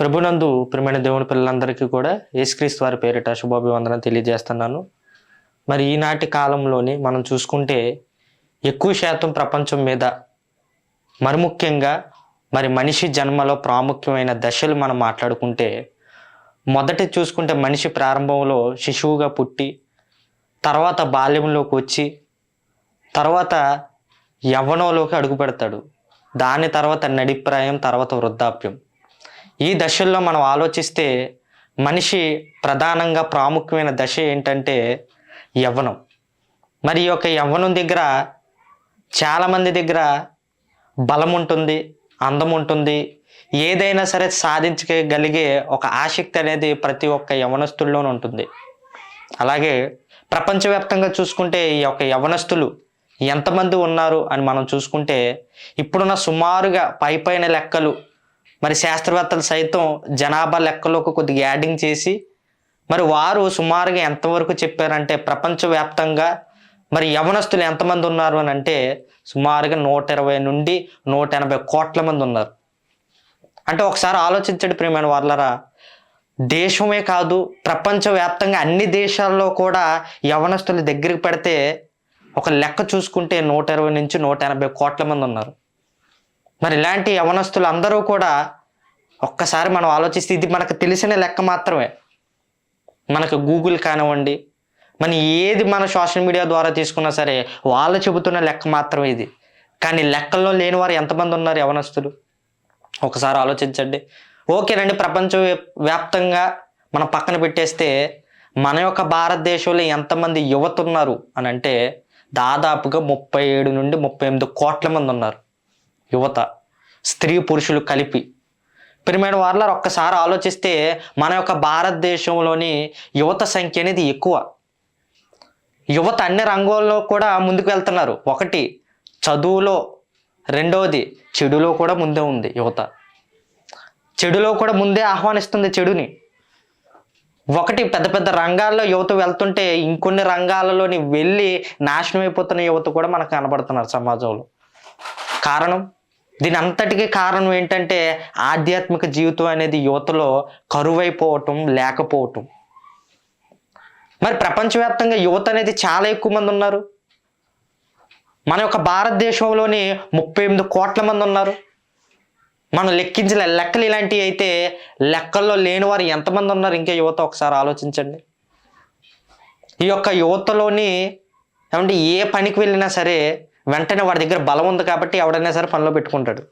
ప్రభునందు ప్రియమైన దేవుని పిల్లలందరికీ కూడా యేసుక్రీస్తు వారి పేరిట శుభాభివందనం తెలియజేస్తున్నాను. మరి ఈనాటి కాలంలోని మనం చూసుకుంటే ఎక్కువ శాతం ప్రపంచం మీద మరి ముఖ్యంగా మనిషి జన్మలో ప్రాముఖ్యమైన దశలు మనం మాట్లాడుకుంటే మొదటి చూసుకుంటే మనిషి ప్రారంభంలో శిశువుగా పుట్టి తర్వాత బాల్యంలోకి వచ్చి తర్వాత యవ్వనంలోకి అడుగు పెడతాడు. దాని తర్వాత నడిప్రాయం, తర్వాత వృద్ధాప్యం. ఈ దశల్లో మనం ఆలోచిస్తే మనిషి ప్రధానంగా ప్రాముఖ్యమైన దశ ఏంటంటే యవ్వనం. మరి ఈ యొక్క యవ్వనం దగ్గర చాలామంది దగ్గర బలం ఉంటుంది, అందం ఉంటుంది, ఏదైనా సరే సాధించగలిగే ఒక ఆసక్తి అనేది ప్రతి ఒక్క యవ్వనస్తుల్లోనూ ఉంటుంది. అలాగే ప్రపంచవ్యాప్తంగా చూసుకుంటే ఈ యొక్క యవ్వనస్తులు ఎంతమంది ఉన్నారు అని మనం చూసుకుంటే ఇప్పుడున్న సుమారుగా పైన లెక్కలు, మరి శాస్త్రవేత్తలు సైతం జనాభా లెక్కలోకి కొద్దిగా యాడింగ్ చేసి మరి వారు సుమారుగా ఎంతవరకు చెప్పారంటే ప్రపంచవ్యాప్తంగా మరి యవనస్తులు ఎంతమంది ఉన్నారు అని అంటే సుమారుగా 120 నుండి 180 కోట్ల మంది ఉన్నారు. అంటే ఒకసారి ఆలోచించండి ప్రియమైన వాళ్ళరా, దేశమే కాదు ప్రపంచవ్యాప్తంగా అన్ని దేశాల్లో కూడా యవనస్తుల దగ్గరికి పెడితే ఒక లెక్క చూసుకుంటే 120 నుంచి 180 కోట్ల మంది ఉన్నారు. మరి ఇలాంటి యవనస్తులు అందరూ కూడా ఒక్కసారి మనం ఆలోచిస్తే ఇది మనకు తెలిసిన లెక్క మాత్రమే. మనకు గూగుల్ కానివ్వండి, ఏది మన సోషల్ మీడియా ద్వారా తీసుకున్నా సరే వాళ్ళు చెబుతున్న లెక్క మాత్రమే ఇది. కానీ లెక్కల్లో లేని వారు ఎంతమంది ఉన్నారు యవనస్తులు ఒకసారి ఆలోచించండి. ఓకేనండి, ప్రపంచ వ్యాప్తంగా మనం పక్కన పెట్టేస్తే మన యొక్క భారతదేశంలో ఎంతమంది యువత ఉన్నారు అని అంటే దాదాపుగా 37 నుండి 38 కోట్ల మంది ఉన్నారు యువత, స్త్రీ పురుషులు కలిపి. ప్రియమైన వాళ్ళ ఒక్కసారి ఆలోచిస్తే మన యొక్క భారతదేశంలోని యువత సంఖ్య అనేది ఎక్కువ. యువత అన్ని రంగాల్లో కూడా ముందుకు వెళ్తున్నారు. ఒకటి చదువులో, రెండవది చెడులో కూడా ముందే ఉంది యువత. చెడులో కూడా ముందే ఆహ్వానిస్తుంది చెడుని. ఒకటి పెద్ద పెద్ద రంగాల్లో యువత వెళ్తుంటే ఇంకొన్ని రంగాలలోని వెళ్ళి నాశనం అయిపోతున్న యువత కూడా మనకు కనబడుతున్నారు సమాజంలో. కారణం, దీని అంతటికీ కారణం ఏంటంటే ఆధ్యాత్మిక జీవితం అనేది యువతలో కరువైపోవటం, లేకపోవటం. మరి ప్రపంచవ్యాప్తంగా యువత అనేది చాలా ఎక్కువ మంది ఉన్నారు. మన యొక్క భారతదేశంలోని 38 కోట్ల మంది ఉన్నారు. మనం లెక్కించిన లెక్కలు ఇలాంటివి అయితే లెక్కల్లో లేని వారు ఎంతమంది ఉన్నారు ఇంకా యువత ఒకసారి ఆలోచించండి. ఈ యొక్క యువతలోని ఏమంటే ఏ పనికి వెళ్ళినా సరే వెంటనే వాడి దగ్గర బలం ఉంది కాబట్టి ఎవడైనా సరే పనిలో పెట్టుకుంటాడు.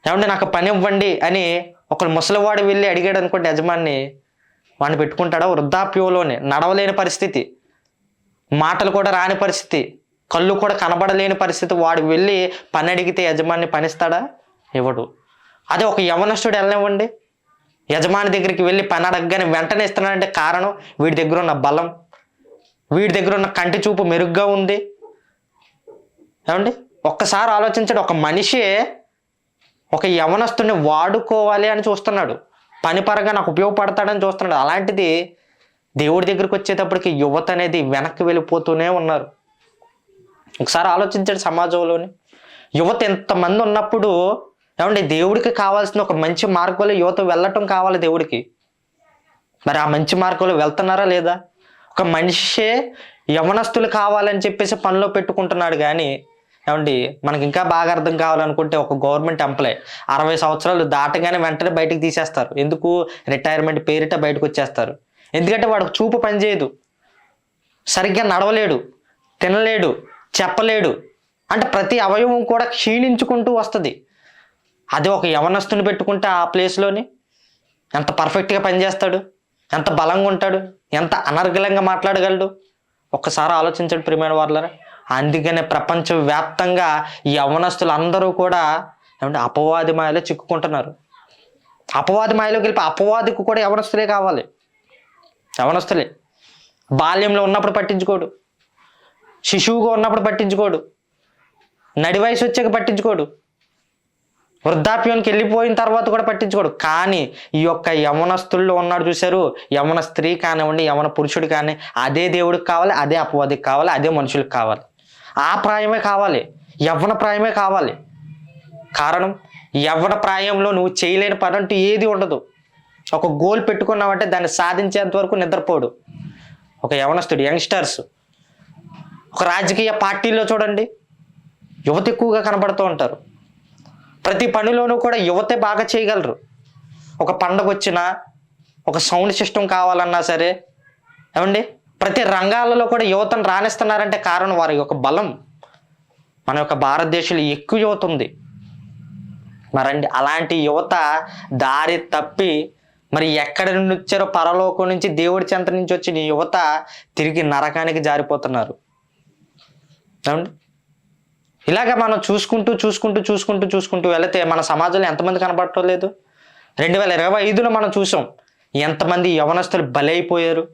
ఏమంటే నాకు పని ఇవ్వండి అని ఒక ముసలివాడు వెళ్ళి అడిగాడు అనుకోండి యజమాన్ని, వాడిని పెట్టుకుంటాడా? వృద్ధాప్యంలోనే నడవలేని పరిస్థితి, మాటలు కూడా రాని పరిస్థితి, కళ్ళు కూడా కనబడలేని పరిస్థితి, వాడు వెళ్ళి పని అడిగితే యజమాని పనిస్తాడా? ఇవ్వడు. అదే ఒక యవనస్తుడు వెళ్ళనివ్వండి, యజమాని దగ్గరికి వెళ్ళి పని అడగగానే వెంటనే ఇస్తున్నాడంటే కారణం వీడి దగ్గర ఉన్న బలం, వీడి దగ్గర ఉన్న కంటి చూపు మెరుగ్గా ఉంది. ఏమండి ఒక్కసారి ఆలోచించండి, ఒక మనిషి ఒక యవనస్తుడిని వాడుకోవాలి అని చూస్తున్నాడు, పని పరంగా నాకు ఉపయోగపడతాడని చూస్తున్నాడు. అలాంటిది దేవుడి దగ్గరికి వచ్చేటప్పటికి యువత అనేది వెనక్కి వెళ్ళిపోతూనే ఉన్నారు. ఒకసారి ఆలోచించండి, సమాజంలోని యువత ఎంతమంది ఉన్నప్పుడు ఏమండి దేవుడికి కావాల్సిన ఒక మంచి మార్గంలో యువత వెళ్ళటం కావాలి దేవుడికి. మరి ఆ మంచి మార్గంలో వెళ్తున్నారా లేదా? ఒక మనిషే యవనస్తులు కావాలని చెప్పేసి పనిలో పెట్టుకుంటున్నాడు. కానీ ఏమండి మనకి ఇంకా బాగా అర్థం కావాలనుకుంటే ఒక గవర్నమెంట్ ఎంప్లాయ్ 60 సంవత్సరాలు దాటగానే వెంటనే బయటకు తీసేస్తారు. ఎందుకు? రిటైర్మెంట్ పేరిట బయటకు వచ్చేస్తారు. ఎందుకంటే వాడికి చూపు పనిచేయదు, సరిగ్గా నడవలేడు, తినలేడు, చెప్పలేడు, అంటే ప్రతి అవయవం కూడా క్షీణించుకుంటూ వస్తుంది. అదే ఒక యవనస్తుని పెట్టుకుంటే ఆ ప్లేస్లోని ఎంత పర్ఫెక్ట్గా పనిచేస్తాడు, ఎంత బలంగా ఉంటాడు, ఎంత అనర్గళంగా మాట్లాడగలడు. ఒక్కసారి ఆలోచించండి ప్రియమైన వాళ్ళరా. అందుకనే ప్రపంచవ్యాప్తంగా ఈ యవనస్తులు అందరూ కూడా ఏమంటే అపవాది మాయలో చిక్కుకుంటున్నారు. అపవాది మాయలోకి వెళ్ళి అపవాదికి కూడా యవనస్తులే కావాలి. యవనస్తులే బాల్యంలో ఉన్నప్పుడు పట్టించుకోడు, శిశువుగా ఉన్నప్పుడు పట్టించుకోడు, నడి వయసు వచ్చాక పట్టించుకోడు, వృద్ధాప్యానికి వెళ్ళిపోయిన తర్వాత కూడా పట్టించుకోడు. కానీ ఈ యొక్క యవనస్తుల్లో ఉన్నాడు చూశారు, యవన స్త్రీ కానివ్వండి, యవన పురుషుడు కానీ అదే దేవుడికి కావాలి, అదే అపవాదికి కావాలి, అదే మనుషులకు కావాలి. ఆ ప్రాయమే కావాలి, యవ్వన ప్రాయమే కావాలి. కారణం యవ్వన ప్రాయంలో నువ్వు చేయలేని పని అంటూ ఏది ఉండదు. ఒక గోల్ పెట్టుకున్నావంటే దాన్ని సాధించేంత వరకు నిద్రపోడు ఒక యవనస్తుడు. యంగ్స్టర్స్ ఒక రాజకీయ పార్టీల్లో చూడండి, యువత ఎక్కువగా కనబడుతూ ఉంటారు. ప్రతి పనిలోనూ కూడా యువతే బాగా చేయగలరు. ఒక పండగ వచ్చినా, ఒక సౌండ్ సిస్టమ్ కావాలన్నా సరే, ఏమండి ప్రతి రంగాలలో కూడా యువతను రాణిస్తున్నారంటే కారణం వారి యొక్క బలం. మన యొక్క భారతదేశంలో ఎక్కువ యువత ఉంది. మరండి అలాంటి యువత దారి తప్పి మరి ఎక్కడి నుండి వచ్చారో, పరలోకం నుంచి దేవుడి చెంత నుంచి వచ్చిన యువత తిరిగి నరకానికి జారిపోతున్నారు. ఏమండి ఇలాగ మనం చూసుకుంటూ వెళితే మన సమాజంలో ఎంతమంది కనబడటం లేదు. 2025లో మనం చూసాం ఎంతమంది యవనస్తులు బలైపోయారు.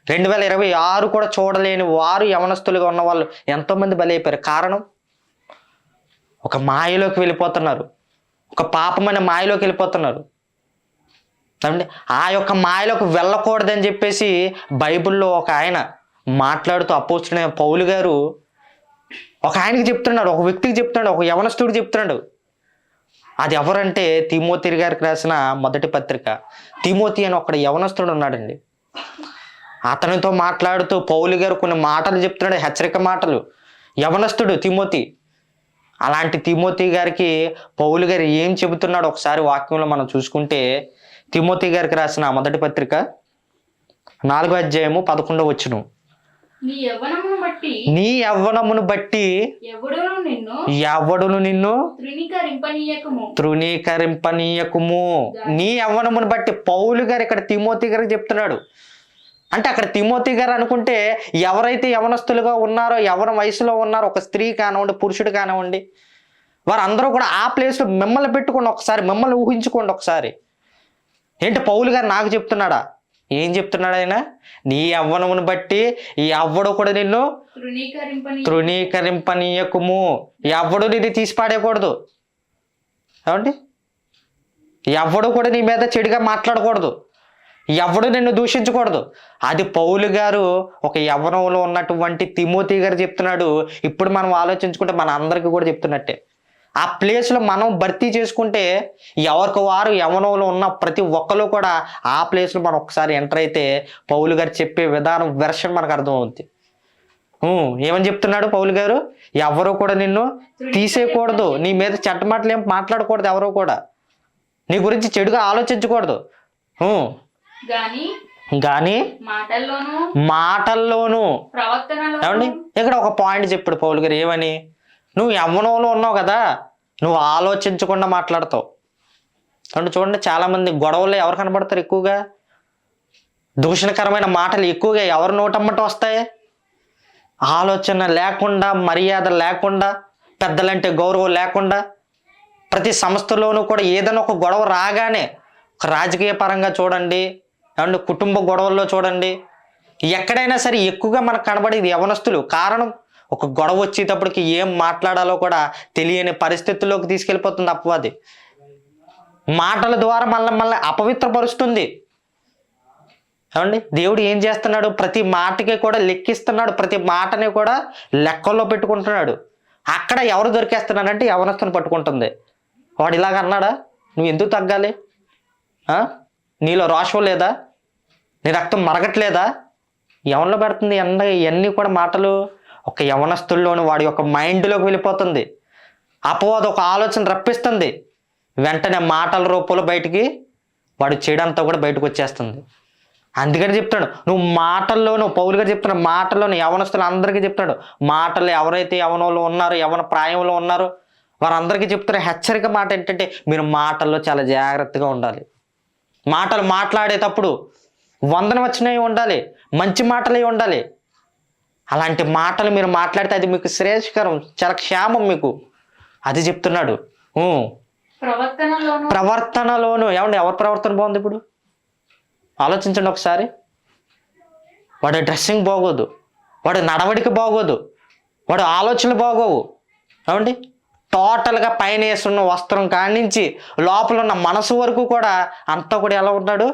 2026 కూడా చూడలేని వారు యవనస్తులుగా ఉన్న వాళ్ళు ఎంతోమంది బలైపోయారు. కారణం ఒక మాయలోకి వెళ్ళిపోతున్నారు, ఒక పాపమైన మాయలోకి వెళ్ళిపోతున్నారు. అంటే ఆ యొక్క మాయలోకి వెళ్ళకూడదని చెప్పేసి బైబిల్లో ఒక ఆయన మాట్లాడుతూ అపోస్తులైన పౌలు గారు ఒక ఆయనకి చెప్తున్నాడు, ఒక వ్యక్తికి చెప్తున్నాడు, ఒక యవనస్తుడికి చెప్తున్నాడు. అది ఎవరంటే తిమోతి గారికి రాసిన మొదటి పత్రిక. తిమోతి అని ఒక యవనస్తుడు ఉన్నాడండి. అతనితో మాట్లాడుతూ పౌలు గారు కొన్ని మాటలు చెప్తున్నాడు, హెచ్చరిక మాటలు. యవనస్తుడు తిమోతి. అలాంటి తిమోతి గారికి పౌలు గారు ఏం చెబుతున్నాడు ఒకసారి వాక్యంలో మనం చూసుకుంటే, తిమోతి గారికి రాసిన మొదటి పత్రిక 4వ అధ్యాయము 11వ వచనం. నీ యవ్వనమును బట్టి ఎవడును నిన్ను తృణీకరింపనీయకుము. నీ యవ్వనమును బట్టి పౌలు గారు ఇక్కడ తిమోతి గారికి చెప్తున్నాడు. అంటే అక్కడ తిమోతి గారు అనుకుంటే ఎవరైతే యవనస్తులుగా ఉన్నారో, యవన వయసులో ఉన్నారో, ఒక స్త్రీ కానివ్వండి, పురుషుడు కానివ్వండి, వారందరూ కూడా ఆ ప్లేస్లో మిమ్మల్ని పెట్టుకోండి ఒకసారి, మిమ్మల్ని ఊహించుకోండి ఒకసారి. ఏంటి పౌలు గారు నాకు చెప్తున్నాడా? ఏం చెప్తున్నాడు ఆయన? నీ యవ్వనమును బట్టి ఎవ్వడు కూడా నిన్ను తృణీకరింపనీయకుము. ఎవ్వడు నిన్ను తీసి పాడేయకూడదు. ఏమండి ఎవ్వడు కూడా నీ మీద చెడుగా మాట్లాడకూడదు, ఎవడు నిన్ను దూషించకూడదు. అది పౌలు గారు ఒక యవ్వనంలో ఉన్నటువంటి తిమోతి గారు చెప్తున్నాడు. ఇప్పుడు మనం ఆలోచించుకుంటే మన అందరికీ కూడా చెప్తున్నట్టే. ఆ ప్లేస్లో మనం భర్తీ చేసుకుంటే ఎవరికి వారు యవ్వనంలో ఉన్న ప్రతి ఒక్కరు కూడా ఆ ప్లేస్లో మనం ఒకసారి ఎంటర్ అయితే పౌలు గారు చెప్పే విధానం వెర్షన్ మనకు అర్థమవుతుంది. ఏమని చెప్తున్నాడు పౌలు గారు? ఎవరు కూడా నిన్ను తీసేయకూడదు, నీ మీద చెడ్డ మాటలు ఏం మాట్లాడకూడదు, ఎవరో కూడా నీ గురించి చెడుగా ఆలోచించకూడదు. గాని మాటల్లోనూ ఏమండి ఇక్కడ ఒక పాయింట్ చెప్పాడు పౌలు గారు. ఏమని? నువ్వు యవ్వనంలో ఉన్నావు కదా, నువ్వు ఆలోచించకుండా మాట్లాడతావు. అంటే చూడండి, చాలామంది గొడవల్లో ఎవరు కనబడతారు ఎక్కువగా? దూషణకరమైన మాటలు ఎక్కువగా ఎవరు నోటమ్మట వస్తాయి? ఆలోచన లేకుండా, మర్యాద లేకుండా, పెద్దలంటే గౌరవం లేకుండా, ప్రతి సంస్థలోనూ కూడా ఏదైనా ఒక గొడవ రాగానే, ఒక రాజకీయ పరంగా చూడండి, అండ్ కుటుంబ గొడవల్లో చూడండి, ఎక్కడైనా సరే ఎక్కువగా మనకు కనబడేది యవనస్తులు. కారణం ఒక గొడవ వచ్చేటప్పటికి ఏం మాట్లాడాలో కూడా తెలియని పరిస్థితుల్లోకి తీసుకెళ్ళిపోతుంది అపవాది. మాటల ద్వారా మళ్ళీ అపవిత్రపరుస్తుంది. ఏమండి దేవుడు ఏం చేస్తున్నాడు? ప్రతి మాటకి కూడా లెక్కిస్తున్నాడు, ప్రతి మాటని కూడా లెక్కల్లో పెట్టుకుంటున్నాడు. అక్కడ ఎవరు దొరికేస్తున్నాడంటే యవనస్తుని పట్టుకుంటుంది. వాడు ఇలాగ అన్నాడా? నువ్వు ఎందుకు తగ్గాలి? నీలో రోషం లేదా? నీ రక్తం మరగట్లేదా? ఎవరిలో పెడుతుంది ఇవన్నీ కూడా మాటలు? ఒక యవనస్తుల్లోని వాడి యొక్క మైండ్లోకి వెళ్ళిపోతుంది. అపవాదం ఒక ఆలోచన రప్పిస్తుంది, వెంటనే మాటల రూపంలో బయటికి వాడు చెడంతా కూడా బయటకు వచ్చేస్తుంది. అందుకని చెప్తాడు, నువ్వు మాటల్లోనూ, పౌలు గారు చెప్తున్నాడు, మాటల్లోనూ యవనస్తులు అందరికీ చెప్తాడు. మాటలు ఎవరైతే యవనంలో ఉన్నారో, యవన ప్రాయంలో ఉన్నారో వారందరికీ చెప్తున్న హెచ్చరిక మాట ఏంటంటే, మీరు మాటల్లో చాలా జాగ్రత్తగా ఉండాలి. మాటలు మాట్లాడేటప్పుడు వందనవచనవి ఉండాలి, మంచి మాటలే ఉండాలి. అలాంటి మాటలు మీరు మాట్లాడితే అది మీకు శ్రేయస్కరం, చాలా క్షేమం మీకు. అది చెప్తున్నాడు. ప్రవర్తనలోను ఏమండి ఎవరి ప్రవర్తన బాగుంది? ఇప్పుడు ఆలోచించండి ఒకసారి. వాడి డ్రెస్సింగ్ బాగోదు, వాడి నడవడిక బాగోదు, వాడు ఆలోచనలు బాగోవు. ఏమండి టోటల్గా పైన వేస్తున్న వస్త్రం కానించి లోపల ఉన్న మనసు వరకు కూడా అంతా కూడా ఎలా ఉన్నాడు?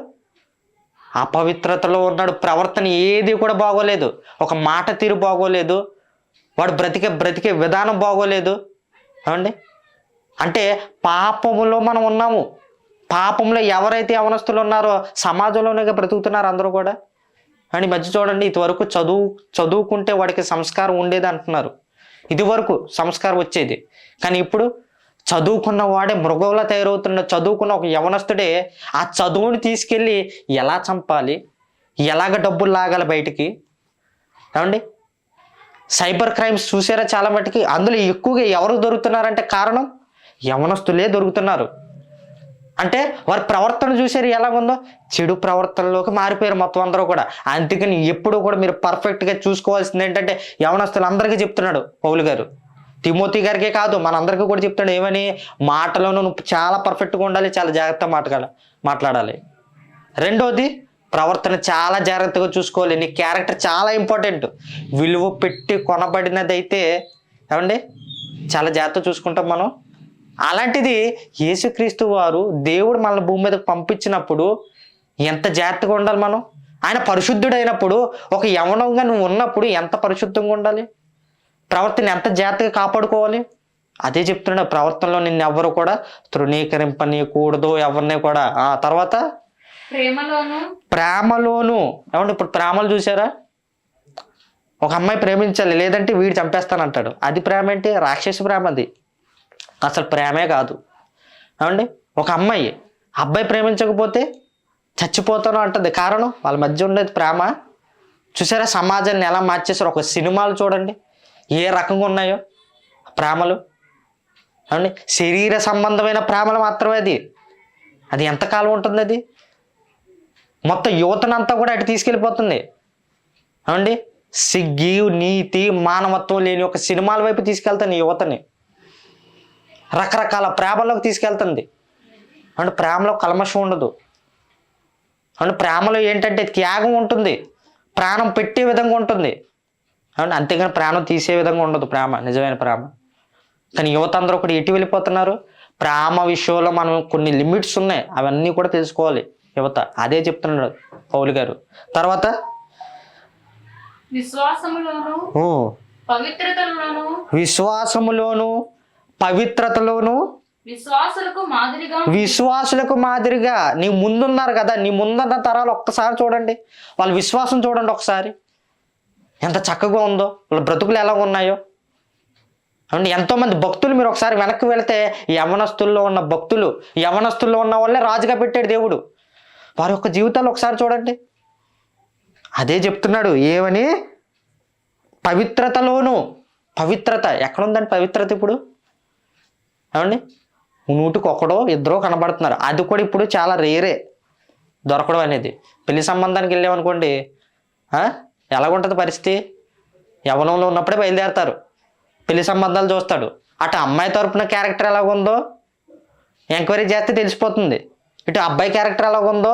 అపవిత్రతలో ఉన్నాడు. ప్రవర్తన ఏది కూడా బాగోలేదు, ఒక మాట తీరు బాగోలేదు, వాడు బ్రతికే విధానం బాగోలేదు. ఏమండి అంటే పాపములో మనం ఉన్నాము. పాపంలో ఎవరైతే యవనస్తులు ఉన్నారో సమాజంలోనే బ్రతుకుతున్నారు అందరూ కూడా. అని మధ్య చూడండి, ఇదివరకు చదువుకుంటే వాడికి సంస్కారం ఉండేది అంటున్నారు. ఇదివరకు సంస్కారం వచ్చేది, కానీ ఇప్పుడు చదువుకున్న వాడే మృగంలా తయారవుతున్న చదువుకున్న ఒక యవనస్తుడే ఆ చదువుని తీసుకెళ్ళి ఎలా చంపాలి, ఎలాగ డబ్బులు లాగాలి బయటికి. ఏమండి, సైబర్ క్రైమ్స్ చూసారా చాలా మటుకి. అందులో ఎక్కువగా ఎవరు దొరుకుతున్నారంటే కారణం యవనస్తులే దొరుకుతున్నారు. అంటే వారి ప్రవర్తన చూసారు ఎలాగుందో, చెడు ప్రవర్తనలోకి మారిపోయారు మొత్తం అందరూ కూడా. అందుకని ఎప్పుడు కూడా మీరు పర్ఫెక్ట్గా చూసుకోవాల్సింది ఏంటంటే, యవనస్తులు అందరికీ చెప్తున్నాడు పౌలు గారు, తిమోతి గారికే కాదు మనందరికీ కూడా చెప్తున్నాడు. ఏమని? మాటలోనూ నువ్వు చాలా పర్ఫెక్ట్గా ఉండాలి, చాలా జాగ్రత్తగా మాట్లాడాలి. రెండోది, ప్రవర్తన చాలా జాగ్రత్తగా చూసుకోవాలి. నీ క్యారెక్టర్ చాలా ఇంపార్టెంట్. విలువ పెట్టి కొనబడినది అయితే ఏమండి చాలా జాగ్రత్త చూసుకుంటాం మనం. అలాంటిది యేసుక్రీస్తు వారు దేవుడు మనల్ని భూమి మీదకి పంపించినప్పుడు ఎంత జాగ్రత్తగా ఉండాలి మనం. ఆయన పరిశుద్ధుడైనప్పుడు ఒక యవనంగా నువ్వు ఉన్నప్పుడు ఎంత పరిశుద్ధంగా ఉండాలి, ప్రవర్తన ఎంత జాగ్రత్తగా కాపాడుకోవాలి. అదే చెప్తున్నాడు, ప్రవర్తనలో నిన్ను ఎవరు కూడా తృణీకరింపనీయకూడదు ఎవరిని కూడా. ఆ తర్వాత ప్రేమలోను. ఏమంటే ఇప్పుడు ప్రేమలు చూసారా, ఒక అమ్మాయి ప్రేమించాలి లేదంటే వీడు చంపేస్తానంటాడు. అది ప్రేమ ఏంటి? రాక్షస ప్రేమ. అది అసలు ప్రేమే కాదు. ఏమండి, ఒక అబ్బాయి ప్రేమించకపోతే చచ్చిపోతాను అంటుంది. కారణం వాళ్ళ మధ్య ఉండేది ప్రేమ. చూసారా సమాజాన్ని ఎలా మార్చేసారు. ఒక సినిమాలు చూడండి ఏ రకంగా ఉన్నాయో ప్రేమలు. ఏమండి, శరీర సంబంధమైన ప్రేమలు మాత్రమే. అది ఎంతకాలం ఉంటుంది? అది మొత్తం యువతనంతా కూడా అటు తీసుకెళ్ళిపోతుంది. ఏమండి, సిగ్గి నీతి మానవత్వం లేని ఒక సినిమాల వైపు తీసుకెళ్తాను యువతని. రకరకాల ప్రేమలోకి తీసుకెళ్తుంది. అంటే ప్రేమలో కల్మషం ఉండదు. అంటే ప్రేమలో ఏంటంటే త్యాగం ఉంటుంది, ప్రాణం పెట్టే విధంగా ఉంటుంది. అవును, అంతేగాని ప్రాణం తీసే విధంగా ఉండదు ప్రేమ, నిజమైన ప్రేమ. కానీ యువత అందరూ కూడా ఎటు వెళ్ళిపోతున్నారు? ప్రేమ విషయంలో మనం కొన్ని లిమిట్స్ ఉన్నాయి, అవన్నీ కూడా తెలుసుకోవాలి యువత. అదే చెప్తున్నాడు పౌలు గారు. తర్వాత విశ్వాసములోను పవిత్రతలోను విశ్వాసులకు మాదిరిగా నీ ముందున్నారు కదా, నీ ముందున్న తరాలు ఒక్కసారి చూడండి, వాళ్ళ విశ్వాసం చూడండి ఒకసారి ఎంత చక్కగా ఉందో, వాళ్ళ బ్రతుకులు ఎలా ఉన్నాయో. అంటే ఎంతోమంది భక్తులు మీరు ఒకసారి వెనక్కి వెళితే యవనస్తుల్లో ఉన్న భక్తులు, యవనస్తుల్లో ఉన్న వాళ్ళే రాజుగా పెట్టాడు దేవుడు. వారి యొక్క జీవితాలు ఒకసారి చూడండి. అదే చెప్తున్నాడు ఏమని? పవిత్రతలోను. పవిత్రత ఎక్కడుందండి పవిత్రత ఇప్పుడు? ఏమండి, నూటికి ఒకడో ఇద్దరో కనబడుతున్నారు. అది కూడా ఇప్పుడు చాలా రేరే దొరకడం అనేది. పెళ్లి సంబంధానికి వెళ్ళామనుకోండి, ఎలాగుంటుంది పరిస్థితి? యవనంలో ఉన్నప్పుడే బయలుదేరతారు, పెళ్లి సంబంధాలు చూస్తాడు. అటు అమ్మాయి తరపున క్యారెక్టర్ ఎలాగుందో ఎంక్వైరీ చేస్తే తెలిసిపోతుంది, ఇటు అబ్బాయి క్యారెక్టర్ ఎలాగుందో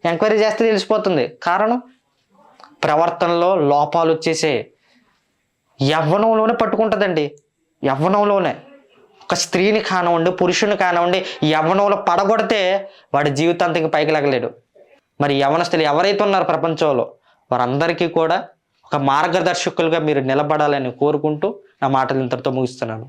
ఎంక్వైరీ చేస్తే తెలిసిపోతుంది. కారణం ప్రవర్తనలో లోపాలు వచ్చేసే యవ్వనంలోనే పట్టుకుంటుందండి. యవ్వనంలోనే ఒక స్త్రీని కానివ్వండి, పురుషుని కానివ్వండి, యవ్వనంలో పడగొడితే వాడి జీవితాంతకి పైకి లగలేడు. మరి యవనస్తులు ఎవరైతే ఉన్నారో ప్రపంచంలో వారందరికీ కూడా ఒక మార్గదర్శకులుగా మీరు నిలబడాలని కోరుకుంటూ నా మాటలు ఇంతటితో ముగిస్తున్నాను.